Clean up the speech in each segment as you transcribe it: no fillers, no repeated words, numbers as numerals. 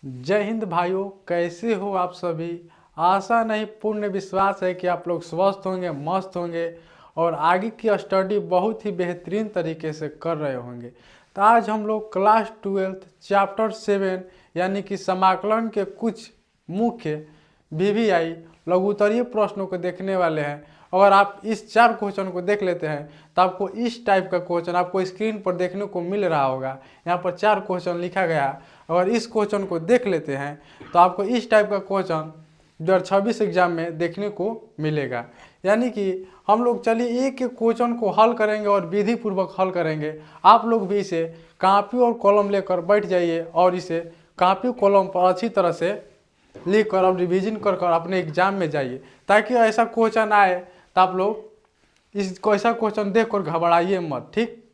जय हिंद भाइयों, कैसे हो आप सभी। आशा नहीं पूर्ण विश्वास है कि आप लोग स्वस्थ होंगे, मस्त होंगे और आगे की स्टडी बहुत ही बेहतरीन तरीके से कर रहे होंगे। तो आज हम लोग क्लास 12 चैप्टर 7 यानी कि समाकलन के कुछ मुख्य वीवीआई लघुत्तरीय प्रश्नों को देखने वाले हैं। अगर आप इस 4 क्वेश्चन को देख लेते हैं तो आपको इस टाइप का क्वेश्चन आपको स्क्रीन पर देखने को मिल रहा होगा। यहाँ पर 4 क्वेश्चन लिखा गया। अगर इस क्वेश्चन को देख लेते हैं तो आपको इस टाइप का क्वेश्चन 2026 एग्जाम में देखने को मिलेगा। यानी कि हम लोग चलिए एक एक क्वेश्चन को हल करेंगे और विधि पूर्वक हल करेंगे। आप लोग भी इसे कॉपी और कलम लेकर बैठ जाइए और इसे कॉपी कलम पर अच्छी तरह से लिख कर और रिविजन कर कर अपने एग्जाम में जाइए, ताकि ऐसा क्वेश्चन आए तो आप लोग इसको ऐसा क्वेश्चन देख कर घबराइए मत। ठीक,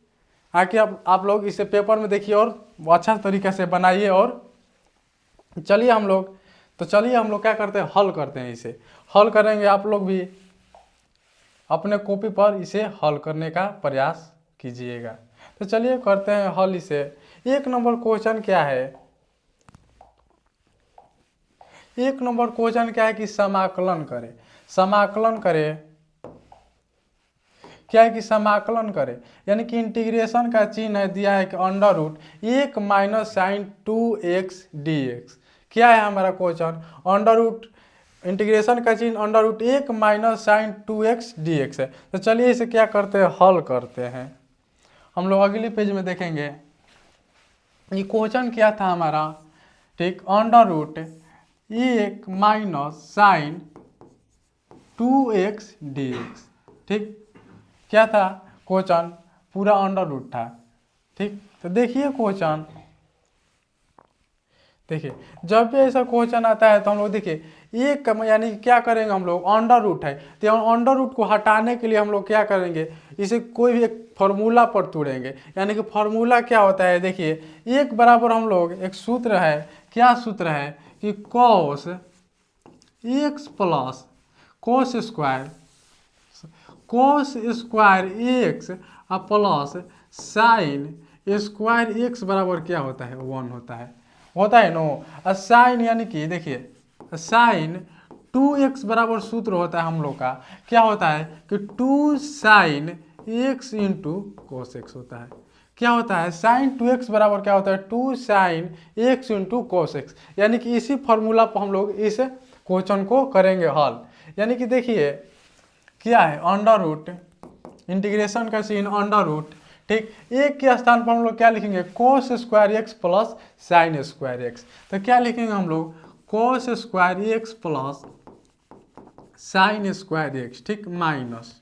आके आप लोग इसे पेपर में देखिए और अच्छा तरीके से बनाइए। और चलिए हम लोग क्या करते हैं, हल करते हैं। इसे हल करेंगे, आप लोग भी अपने कॉपी पर इसे हल करने का प्रयास कीजिएगा। तो चलिए करते हैं हल इसे। 1 नंबर क्वेश्चन क्या है, 1 नंबर क्वेश्चन क्या है कि समाकलन करें। समाकलन करें क्या है कि समाकलन करें, यानी कि इंटीग्रेशन का चिन्ह है, दिया है कि under root 1 minus sine 2x dx। क्या है हमारा क्वेश्चन, अंडर रूट इंटीग्रेशन का चिन्ह under root 1 minus sine 2x dx है। तो चलिए इसे क्या करते हैं, हल करते हैं। हम लोग अगले पेज में देखेंगे ये क्वेश्चन क्या था हमारा। ठीक, under root 1 minus sine 2x dx। ठीक, क्या था क्वेश्चन, पूरा अंडर रूट था। ठीक, तो देखिए क्वेश्चन, देखिए जब भी ऐसा क्वेश्चन आता है तो हम लोग देखिए एक यानी क्या करेंगे, हम लोग अंडर रूट है तो अंडर रूट को हटाने के लिए हम लोग क्या करेंगे, इसे कोई भी एक फार्मूला पर तोड़ेंगे। यानी कि फार्मूला क्या होता है, देखिए एक बराबर हम लोग एक सूत्र है, क्या सूत्र है कि cos x plus cos square, कोस square x plus sine square x बराबर क्या होता है, 1 होता है नो। साइन यानी कि देखिए साइन 2x बराबर सूत्र होता है हम लोग का, क्या होता है कि 2 sine x into cos x होता है। क्या होता है, साइन 2x बराबर क्या होता है, 2 sine x into cos x. यानी कि इसी फॉर्मूला पर हम लोग इस क्वेश्चन को करेंगे हल। यानी कि देखिए क्या है, अंडर रूट इंटीग्रेशन का सीन अंडर रूट। ठीक, एक के स्थान पर हम लोग क्या लिखेंगे, कोस square x plus sine square x. तो क्या लिखेंगे हम लोग, कोस square x plus sine square x. ठीक, माइनस,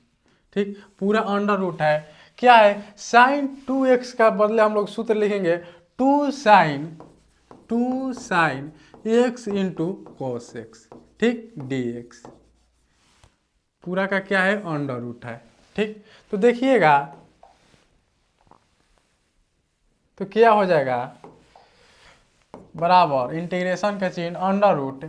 ठीक पूरा अंडर रूट है। क्या है, साइन 2x का बदले हम लोग सूत्र लिखेंगे 2 sine x into cos x. ठीक, dx पूरा का क्या है, अंडर रूट है। ठीक, तो देखिएगा तो क्या हो जाएगा, बराबर इंटीग्रेशन का चिन्ह अंडर रूट।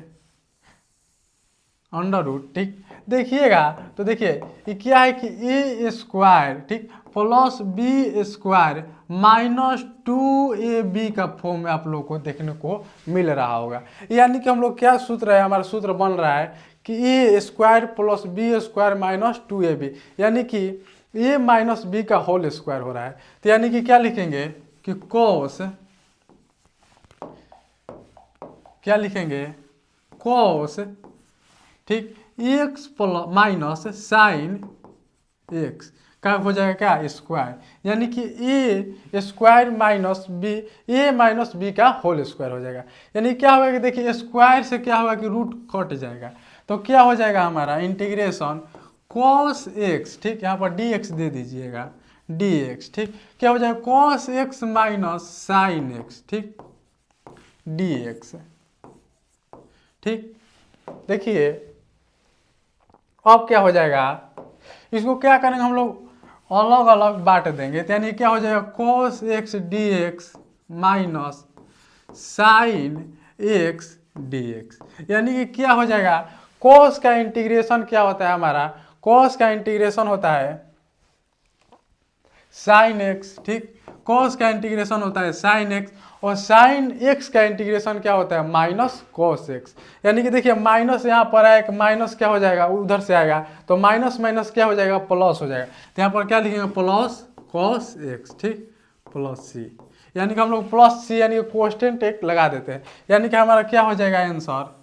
ठीक, देखिएगा तो देखिए ये क्या है कि ए स्क्वायर, ठीक plus B square minus 2ab का फॉर्म में आप लोग को देखने को मिल रहा होगा। यानी कि हम लोग क्या सूत्र है, हमारा सूत्र बन रहा है कि A square plus B square minus 2ab, यानी कि ए माइनस बी का होल स्क्वायर हो रहा है। तो यानी कि क्या लिखेंगे कि कोस, क्या लिखेंगे कोस, ठीक x plus minus sine x का हो जाएगा क्या, स्क्वायर। यानी कि A square minus B, A minus B का होल स्क्वायर हो जाएगा। यानी क्या होगा कि देखिए स्क्वायर से क्या होगा कि रूट कट जाएगा। तो क्या हो जाएगा हमारा इंटीग्रेशन कॉस एक्स, ठीक यहाँ पर dx दे दीजिएगा dx। ठीक, क्या हो जाएगा cos x minus sine x. ठीक, dx। ठीक, देखिए अब क्या हो जाएगा, इसको क्या करेंगे हम लोग, अलग अलग बांट देंगे। तो यानी क्या हो जाएगा cos x dx minus sine x dx। यानी कि क्या हो जाएगा, cos का इंटीग्रेशन क्या होता है हमारा, cos का इंटीग्रेशन होता है साइन एक्स, ठीक। कॉस का इंटीग्रेशन होता है साइन एक्स, और साइन एक्स का इंटीग्रेशन क्या होता है माइनस कॉस एक्स। यानी कि देखिए माइनस यहाँ पर है, माइनस क्या हो जाएगा उधर से आएगा, तो माइनस माइनस क्या हो जाएगा प्लस हो जाएगा। तो यहाँ पर क्या लिखेंगे प्लस कॉस एक्स, ठीक, प्लस सी। यानी कि हम लोग प्लस सी यानी कि कोस्टेंट एक लगा देते हैं। यानी कि हमारा क्या हो जाएगा आंसर,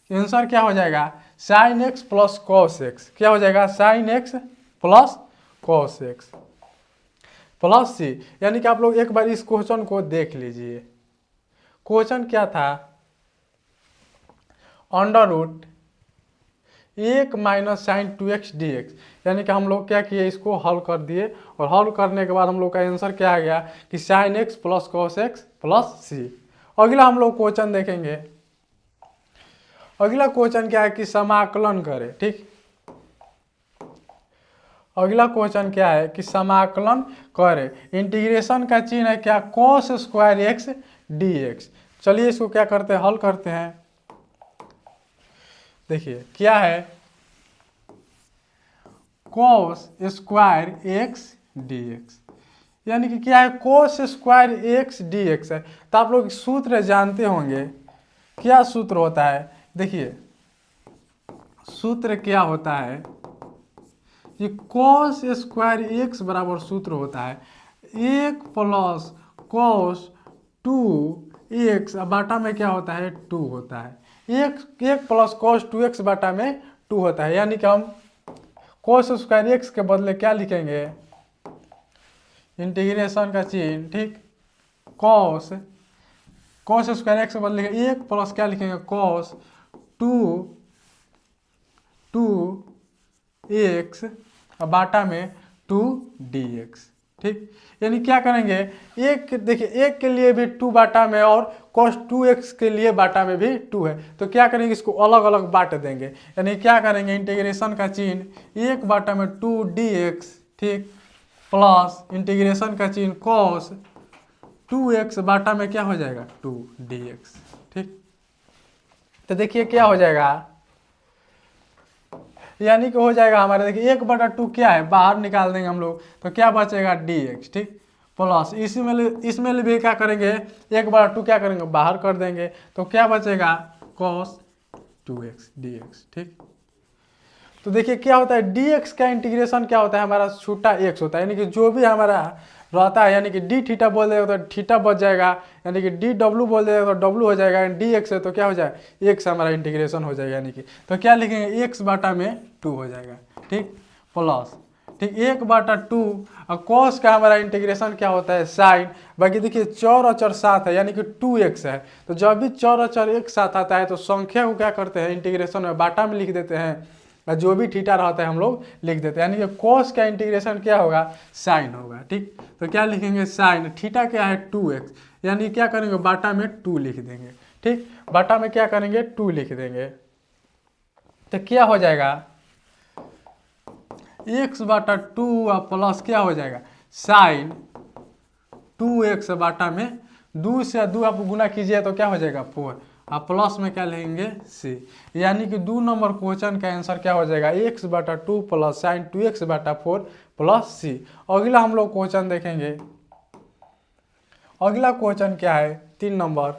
आंसर क्या हो जाएगा sine x plus cos x. क्या हो जाएगा sine x plus cos x plus C. यानी कि आप लोग एक बार इस क्वेश्चन को देख लीजिए। क्वेश्चन क्या था, under root 1 minus sine 2x dx। यानी कि हम लोग क्या किए इसको हल कर दिए, और हल करने के बाद हम लोग का आंसर क्या आ गया कि sine x plus cos x plus C. अगला हम लोग क्वेश्चन देखेंगे। अगला क्वेश्चन क्या है कि समाकलन करें, ठीक। अगला क्वेश्चन क्या है कि समाकलन करें। इंटीग्रेशन का चिन्ह है क्या cos square x d x. चलिए इसको क्या करते हैं हल करते हैं। देखिए क्या है cos square x d x, यानी कि क्या है cos square x d x है। तो आप लोग सूत्र जानते होंगे, क्या सूत्र होता है। देखिए सूत्र क्या होता है कि कॉस स्क्वायर एक्स बराबर सूत्र होता है 1 प्लस कॉस 2x बाटा में क्या होता है 2 होता है। 1 प्लस कॉस 2x बाटा में 2 होता है। यानी कि हम कॉस स्क्वायर एक्स के बदले क्या लिखेंगे इंटीग्रेशन का चिन्ह, ठीक, कॉस स्क्वायर एक्स के बदले 1 प्लस क्या लिखेंगे कॉस 2x बाटा में 2dx, ठीक। यानी क्या करेंगे एक देखिए एक के लिए भी 2 बाटा में और cos 2x के लिए बाटा में भी 2 है, तो क्या करेंगे इसको अलग अलग बांट देंगे। यानी क्या करेंगे इंटीग्रेशन का चिन्ह 1 बाटा में 2dx, ठीक, प्लस इंटीग्रेशन का चिन्ह cos 2x बाटा में क्या हो जाएगा 2dx, ठीक। तो देखिए क्या हो जाएगा, यानी कि हो जाएगा हमारे देखिए 1/2 क्या है बाहर निकाल देंगे हम लोग, तो क्या बचेगा dx, ठीक, प्लस इसमें भी क्या करेंगे 1/2 क्या करेंगे बाहर कर देंगे, तो क्या बचेगा cos 2x dx, ठीक। तो देखिए क्या होता है dx का इंटीग्रेशन क्या होता है हमारा छोटा x होता है, यानी कि जो भी हमारा रहता है, यानी कि डी थीटा बोल देगा तो थीटा बच जाएगा, यानी कि डी डब्ल्यू बोल देगा तो डब्ल्यू हो जाएगा, डी एक्स है तो क्या हो जाएगा एक्स हमारा इंटीग्रेशन हो जाएगा। यानी कि तो क्या लिखेंगे एक्स बाटा में 2 हो जाएगा, ठीक, प्लस, ठीक, 1/2 और कॉस का हमारा इंटीग्रेशन क्या होता है साइन। बाकी देखिए चौर और चर साथ है यानी कि 2x है, तो जब भी चौर और चर एक साथ आता है तो संख्या को क्या करते हैं इंटीग्रेशन में बाटा में लिख देते हैं, और जो भी थीटा रहता है हम लोग लिख देते हैं। यानी कि कॉस का इंटीग्रेशन क्या होगा साइन होगा, ठीक। तो क्या लिखेंगे साइन, थीटा क्या है 2x, यानी क्या करेंगे बाटा में 2 लिख देंगे, ठीक, बाटा में क्या करेंगे 2 लिख देंगे। तो क्या हो जाएगा x/2 और प्लस क्या हो जाएगा साइन 2x बाटा में 2 से 2 आप गुना कीजिए तो क्या हो जाएगा 4, और प्लस में क्या लेंगे c। यानी कि 2 नंबर क्वेश्चन का आंसर क्या हो जाएगा x/2 plus sign 2x/4 plus c। अगला हम लोग क्वेश्चन देखेंगे। अगला क्वेश्चन क्या है 3 नंबर,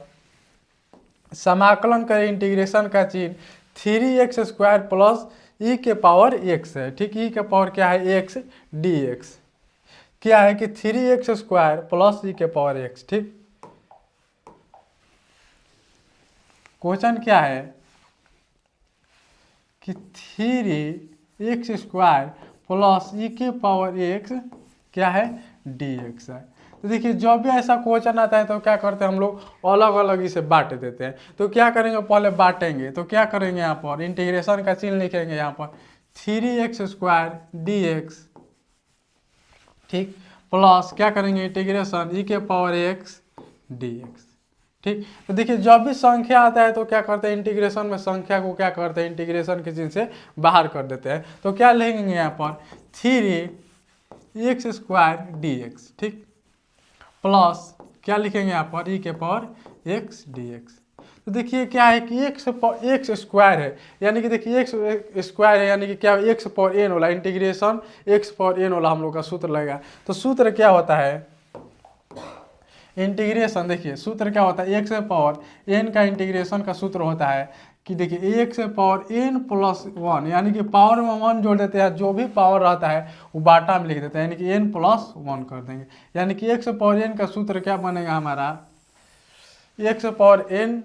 समाकलन करें इंटीग्रेशन का चिन्ह 3x² प्लस e के पावर x है, ठीक, e के पावर क्या है x dx। क्या है कि 3x² प्लस e के पावर x, ठीक। क्वेश्चन क्या है कि 3x² प्लस e के पावर x क्या है dx है। तो देखिए जब भी ऐसा क्वेश्चन आता है तो क्या करते हैं हम लोग अलग अलग इसे बांट देते हैं। तो क्या करेंगे पहले बांटेंगे, तो क्या करेंगे यहाँ पर इंटीग्रेशन का चिन्ह लिखेंगे यहाँ पर 3x² dx, ठीक, प्लस क्या करेंगे इंटीग्रेशन e के पावर x dx, ठीक। तो देखिए जब भी संख्या आता है तो क्या करते हैं इंटीग्रेशन में संख्या को क्या करते हैं इंटीग्रेशन के चिन्ह से बाहर कर देते हैं। तो क्या लिखेंगे यहाँ पर 3x² dx, ठीक, प्लस क्या लिखेंगे यहाँ पर e के पावर x dx, तो देखिए क्या है कि एक्स स्क्वायर है, यानी कि देखिए एक्स स्क्वायर है, यानी कि क्या एक्स पावर एन वाला इंटीग्रेशन एक्स पावर एन वाला हम लोग का सूत्र लगेगा। तो सूत्र क्या होता है इंटीग्रेशन, देखिए सूत्र क्या होता है एक्स पावर एन का इंटीग्रेशन का सूत्र होता है कि देखिए x power n plus one, यानी कि पावर में वन जोड़ देते हैं, जो भी पावर रहता है वो बाटा में लिख देते हैं, यानी कि एन प्लस वन कर देंगे। यानी कि एक्स पावर एन का सूत्र क्या बनेगा हमारा x power n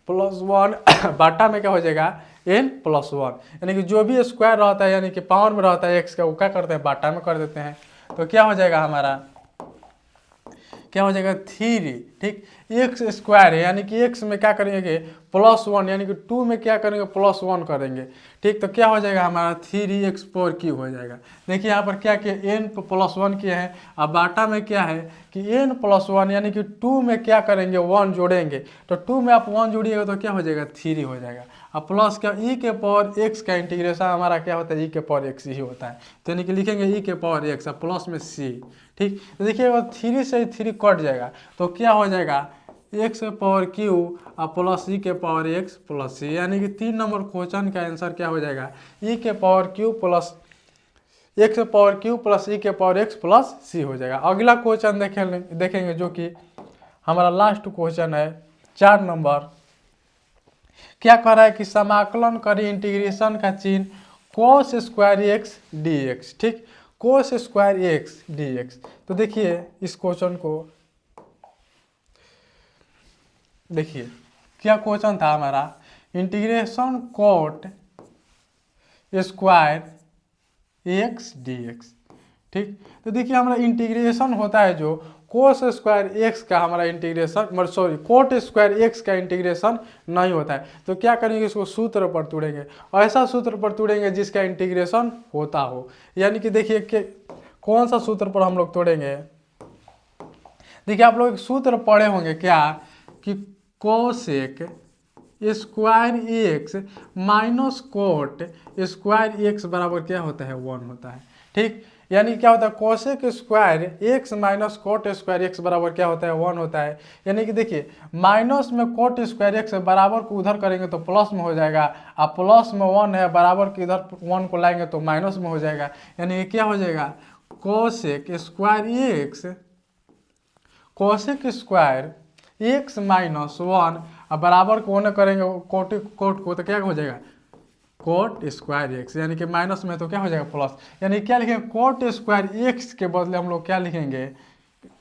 plus one बाटा में क्या हो जाएगा एन प्लस वन, यानी कि जो भी स्क्वायर रहता है यानी कि पावर में रहता है एक्स का वो क्या करते हैं बाटा में कर देते हैं। तो क्या हो जाएगा हमारा क्या हो जाएगा 3, ठीक। एक्स स्क्वायर है यानी कि एक्स में क्या करेंगे प्लस वन, यानी कि 2 में क्या करेंगे प्लस वन करेंगे, ठीक। तो क्या हो जाएगा हमारा 3x पावर क्यूब हो जाएगा। देखिए यहाँ पर क्या किया n प्लस वन किया है, अब बाटा में क्या है कि n प्लस वन, यानी कि 2 में क्या करेंगे 1 जोड़ेंगे, तो 2 में आप 1 जोड़िएगा तो क्या हो जाएगा 3 हो जाएगा। अब प्लस क्या e के पावर x का इंटीग्रेशन हमारा क्या होता है e के पावर x ही होता है, तो यानी कि लिखेंगे e के पावर x अब प्लस में c, ठीक। तो देखिए 3 से 3 कट जाएगा तो क्या हो जाएगा एक्स पावर क्यू और प्लस ई के पावर एक्स प्लस सी, यानी कि 3 नंबर क्वेश्चन का आंसर क्या हो जाएगा ई के power q plus x power q plus e के पावर एक्स प्लस सी हो जाएगा। अगला क्वेश्चन देखेंगे जो कि हमारा लास्ट क्वेश्चन है 4 नंबर। क्या कर रहा है कि समाकलन करें इंटीग्रेशन का चिन्ह cos square x d x, ठीक, cos square x d x. तो देखिए इस क्वेश्चन को देखिए क्या क्वेश्चन था हमारा integration coat square x d x, ठीक। तो देखिए हमारा इंटीग्रेशन होता है जो कोस स्क्वायर एक्स का हमारा integration sorry coat square x का इंटीग्रेशन नहीं होता है। तो क्या करेंगे इसको सूत्र पर तोड़ेंगे, ऐसा सूत्र पर तोड़ेंगे जिसका इंटीग्रेशन होता हो, यानी कि देखिए कौन सा सूत्र पर हम लोग तोड़ेंगे। देखिए आप लोग एक सूत्र पढ़े होंगे क्या कि cosec square x minus cot square x बराबर क्या होता है 1 होता है, ठीक। यानी क्या होता है cosec square x minus cot square x बराबर क्या होता है 1 होता है। यानी कि देखिए माइनस में कोट स्क्वायर एक्स बराबर को उधर करेंगे तो प्लस में हो जाएगा, अब प्लस में 1 है बराबर के इधर 1 को लाएंगे तो माइनस में हो जाएगा। यानी कि क्या हो जाएगा cosec square x cosec square x minus 1 अब बराबर को न करेंगे कोट को तो क्या हो जाएगा कोट स्क्वायर एक्स, यानी कि माइनस में तो क्या हो जाएगा प्लस, यानी क्या लिखेंगे कोट स्क्वायर एक्स के बदले हम लोग क्या लिखेंगे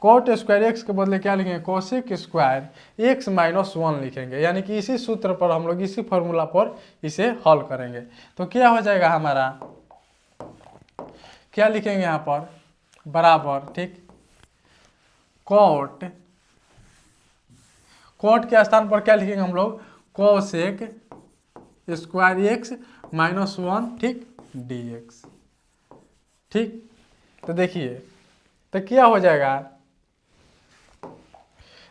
कोट स्क्वायर एक्स के बदले क्या लिखेंगे कोसेक स्क्वायर एक्स माइनस 1 लिखेंगे। यानी कि इसी सूत्र पर हम लोग इसी फॉर्मूला पर इसे हल करेंगे। तो क्या हो जाएगा हमारा क्या लिखेंगे यहाँ पर बराबर, ठीक, कोट के स्थान पर क्या लिखेंगे हम लोग कोसेक स्क्वायर एक्स माइनस 1, ठीक, डी एक्स, ठीक। तो देखिए तो क्या हो जाएगा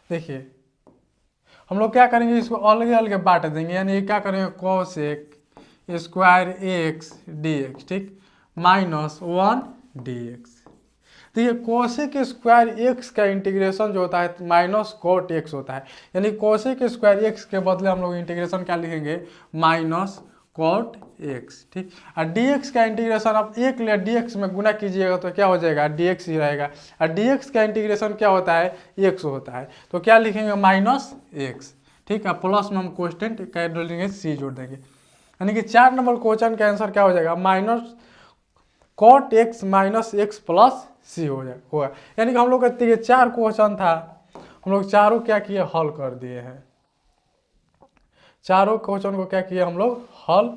देखिए हम लोग क्या करेंगे इसको अलग अलग बांट देंगे, यानी क्या करेंगे cosec square x d x, ठीक, माइनस 1 डी एक्स। देखिए कोसेक स्क्वायर एक्स का इंटीग्रेशन जो होता है माइनस कोट एक्स होता है, यानी कोसेक स्क्वायर एक्स के बदले हम लोग इंटीग्रेशन क्या लिखेंगे माइनस कोट एक्स, ठीक। और डी एक्स का इंटीग्रेशन आप एक ले डी एक्स में गुना कीजिएगा तो क्या हो जाएगा डी एक्स ही रहेगा, और डी एक्स का इंटीग्रेशन क्या होता है एक्स होता है, तो क्या लिखेंगे माइनस एक्स, ठीक है। प्लस में हम कोस्टेंट क्या डालेंगे सी जोड़ देंगे, यानी कि 4 नंबर क्वेश्चन का आंसर क्या हो जाएगा minus cot x minus x plus C हो जाए होगा। यानी कि हम लोग का 4 क्वेश्चन था, हम लोग चारों क्या किए हल कर दिए हैं, चारों क्वेश्चन को क्या किए हम लोग हल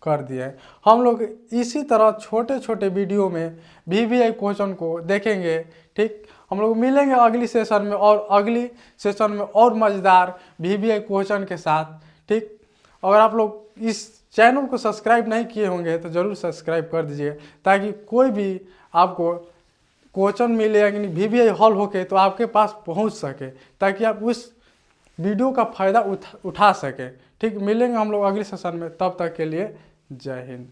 कर दिए हैं। हम लोग इसी तरह छोटे छोटे वीडियो में VVI क्वेश्चन को देखेंगे, ठीक। हम लोग मिलेंगे अगली सेशन में और अगली सेशन में और मज़ेदार VVI क्वेश्चन के साथ, ठीक। अगर आप लोग इस चैनल को सब्सक्राइब नहीं किए होंगे तो ज़रूर सब्सक्राइब कर दीजिए ताकि कोई भी आपको क्वेश्चन मिले यानी VVI हल होके तो आपके पास पहुंच सके, ताकि आप उस वीडियो का फ़ायदा उठा सकें, ठीक। मिलेंगे हम लोग अगले सेशन में, तब तक के लिए जय हिंद।